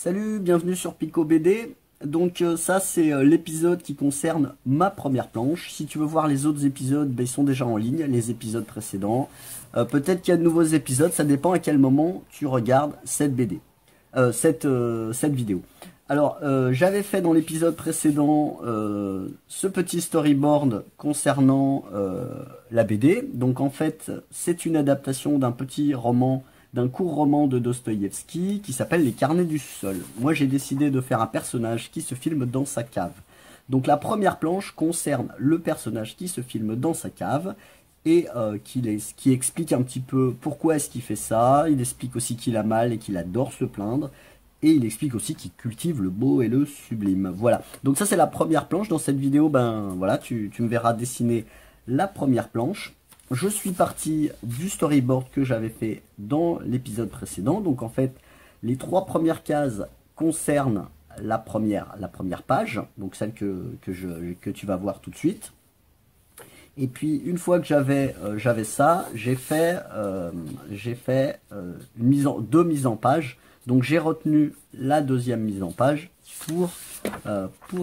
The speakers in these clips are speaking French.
Salut, bienvenue sur Pico BD. Donc ça c'est l'épisode qui concerne ma première planche. Si tu veux voir les autres épisodes, ben, ils sont déjà en ligne, les épisodes précédents. Peut-être qu'il y a de nouveaux épisodes, ça dépend à quel moment tu regardes cette BD, cette vidéo. Alors j'avais fait dans l'épisode précédent ce petit storyboard concernant la BD. Donc en fait c'est une adaptation d'un petit roman d'un court roman de Dostoïevski qui s'appelle Les Carnets du Sol. Moi, j'ai décidé de faire un personnage qui se filme dans sa cave. Donc la première planche concerne le personnage qui se filme dans sa cave et qui explique un petit peu pourquoi est-ce qu'il fait ça. Il explique aussi qu'il a mal et qu'il adore se plaindre. Et il explique aussi qu'il cultive le beau et le sublime. Voilà. Donc ça, c'est la première planche. Dans cette vidéo, ben voilà, tu me verras dessiner la première planche. Je suis parti du storyboard que j'avais fait dans l'épisode précédent. Donc en fait, les trois premières cases concernent la première page, donc celle que tu vas voir tout de suite. Et puis une fois que j'avais ça, j'ai fait deux mises en page. Donc j'ai retenu la deuxième mise en page pour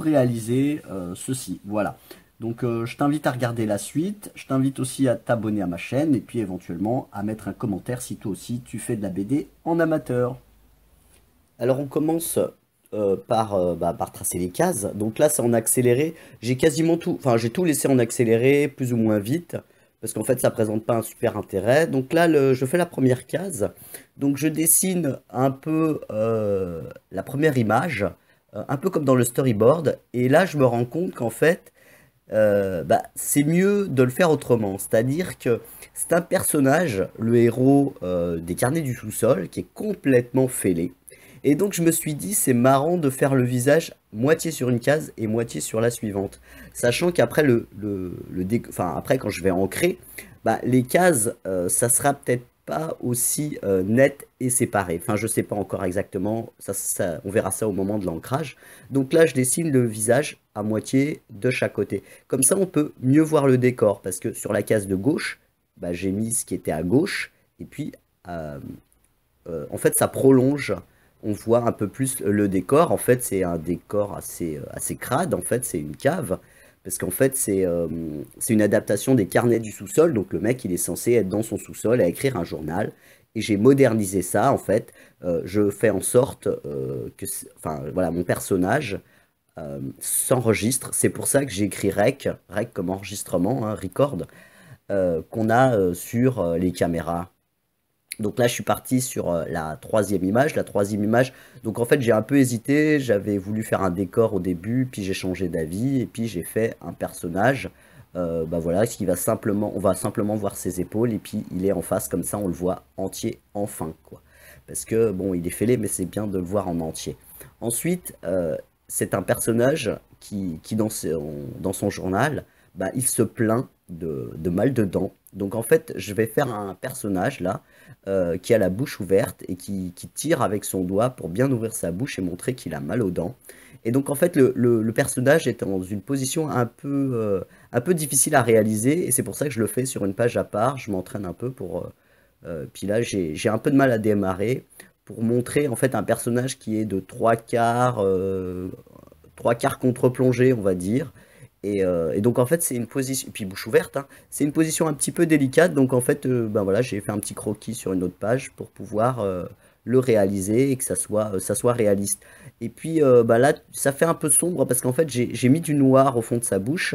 réaliser ceci. Voilà. Donc je t'invite à regarder la suite, je t'invite aussi à t'abonner à ma chaîne et puis éventuellement à mettre un commentaire si toi aussi tu fais de la BD en amateur. Alors on commence par tracer les cases. Donc là c'est en accéléré, j'ai quasiment tout, enfin j'ai tout laissé en accéléré plus ou moins vite parce qu'en fait ça présente pas un super intérêt. Donc là je fais la première case, donc je dessine un peu la première image, un peu comme dans le storyboard et là je me rends compte qu'en fait c'est mieux de le faire autrement. C'est-à-dire que c'est un personnage, le héros des Carnets du sous-sol, qui est complètement fêlé. Et donc je me suis dit, c'est marrant de faire le visage moitié sur une case et moitié sur la suivante. Sachant qu'après après quand je vais ancrer, les cases, ça sera peut-être pas aussi net et séparé. Enfin, je sais pas encore exactement, on verra ça au moment de l'ancrage. Donc là, je dessine le visage à moitié de chaque côté. Comme ça, on peut mieux voir le décor, parce que sur la case de gauche, j'ai mis ce qui était à gauche, et puis euh, en fait, ça prolonge. On voit un peu plus le décor. En fait, c'est un décor assez crade. En fait, c'est une cave. Parce qu'en fait, c'est une adaptation des Carnets du sous-sol. Donc, le mec, il est censé être dans son sous-sol à écrire un journal. Et j'ai modernisé ça, en fait. Je fais en sorte enfin, voilà, mon personnage s'enregistre. C'est pour ça que j'ai écrit rec comme enregistrement, hein, record, qu'on a sur les caméras. Donc là, je suis parti sur la troisième image. La troisième image, donc en fait, j'ai un peu hésité. J'avais voulu faire un décor au début, puis j'ai changé d'avis, et puis j'ai fait un personnage. Voilà, on va simplement voir ses épaules, et puis il est en face comme ça, on le voit entier, enfin, quoi. Parce que bon, il est fêlé, mais c'est bien de le voir en entier. Ensuite, c'est un personnage qui dans son journal, il se plaint de mal de dents. Donc en fait, je vais faire un personnage là qui a la bouche ouverte et qui tire avec son doigt pour bien ouvrir sa bouche et montrer qu'il a mal aux dents. Et donc en fait, le personnage est dans une position un peu difficile à réaliser et c'est pour ça que je le fais sur une page à part. Je m'entraîne un peu puis là, j'ai un peu de mal à démarrer pour montrer en fait un personnage qui est de trois quarts contre-plongée, on va dire. Et donc en fait c'est une position, et puis bouche ouverte, hein, c'est une position un petit peu délicate, donc en fait voilà, j'ai fait un petit croquis sur une autre page pour pouvoir le réaliser et que ça soit réaliste. Et puis là ça fait un peu sombre parce qu'en fait j'ai mis du noir au fond de sa bouche,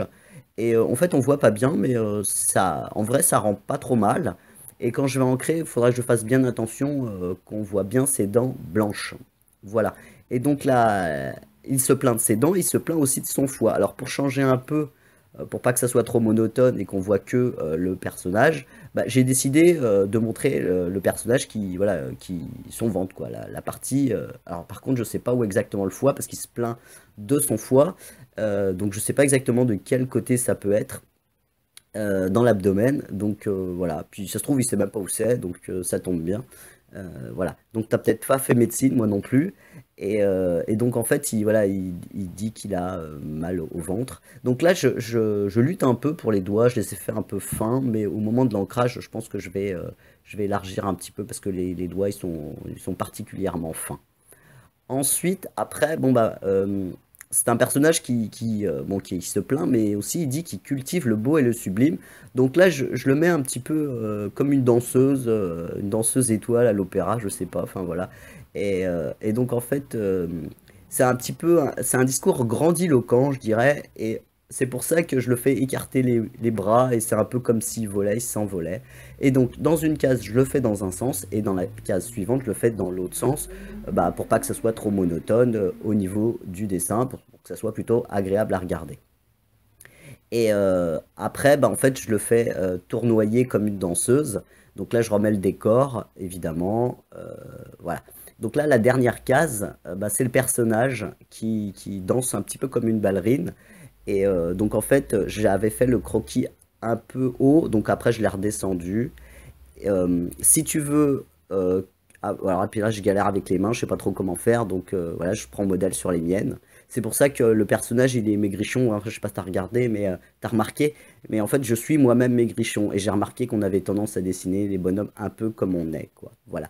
et en fait on voit pas bien, mais en vrai ça rend pas trop mal. Et quand je vais ancrer, il faudra que je fasse bien attention qu'on voit bien ses dents blanches. Voilà. Et donc là, il se plaint de ses dents, il se plaint aussi de son foie. Alors pour changer un peu, pour pas que ça soit trop monotone et qu'on voit que le personnage, j'ai décidé de montrer le personnage qui son ventre, quoi, la partie. Alors par contre, je sais pas où exactement le foie parce qu'il se plaint de son foie, donc je sais pas exactement de quel côté ça peut être. Dans l'abdomen, donc voilà. Puis ça se trouve, il sait même pas où c'est, donc ça tombe bien. Voilà. Donc t'as peut-être pas fait médecine, moi non plus. Et donc en fait, il dit qu'il a mal au ventre. Donc là, je lutte un peu pour les doigts, je les ai fait un peu fins, mais au moment de l'ancrage, je pense que je vais élargir un petit peu parce que les doigts, ils sont particulièrement fins. Ensuite, après, bon bah, c'est un personnage bon, qui se plaint, mais aussi il dit qu'il cultive le beau et le sublime. Donc là, je le mets un petit peu comme une danseuse étoile à l'opéra, je sais pas, enfin voilà. Et donc en fait, c'est un petit peu, c'est un discours grandiloquent, je dirais, et c'est pour ça que je le fais écarter les bras, et c'est un peu comme s'il volait, il s'envolait. Et donc, dans une case, je le fais dans un sens, et dans la case suivante, je le fais dans l'autre sens, bah, pour pas que ce soit trop monotone au niveau du dessin, pour que ça soit plutôt agréable à regarder. Et après, bah, en fait, je le fais tournoyer comme une danseuse. Donc là, je remets le décor, évidemment. Voilà. Donc là, la dernière case, bah, c'est le personnage qui danse un petit peu comme une ballerine. Et donc en fait, j'avais fait le croquis un peu haut, donc après je l'ai redescendu. Si tu veux, alors et puis là je galère avec les mains, je sais pas trop comment faire, donc voilà, je prends modèle sur les miennes. C'est pour ça que le personnage il est maigrichon. Après, je sais pas si t'as regardé, mais t'as remarqué, mais en fait je suis moi-même maigrichon et j'ai remarqué qu'on avait tendance à dessiner les bonhommes un peu comme on est, quoi. Voilà.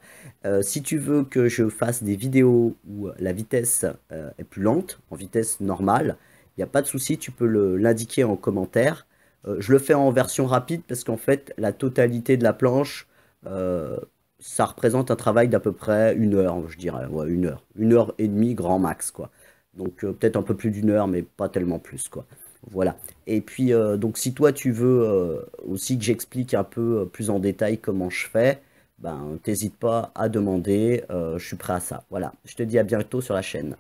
Si tu veux que je fasse des vidéos où la vitesse est plus lente, en vitesse normale, il n'y a pas de souci, tu peux l'indiquer en commentaire. Je le fais en version rapide parce qu'en fait, la totalité de la planche, euh, ça représente un travail d'à peu près 1 heure, je dirais. Ouais, 1 heure. 1 heure et demie, grand max, quoi. Donc peut-être un peu plus d'1 heure, mais pas tellement plus, quoi. Voilà. Et puis, donc si toi tu veux aussi que j'explique un peu plus en détail comment je fais, ben t'hésites pas à demander, je suis prêt à ça. Voilà. Je te dis à bientôt sur la chaîne.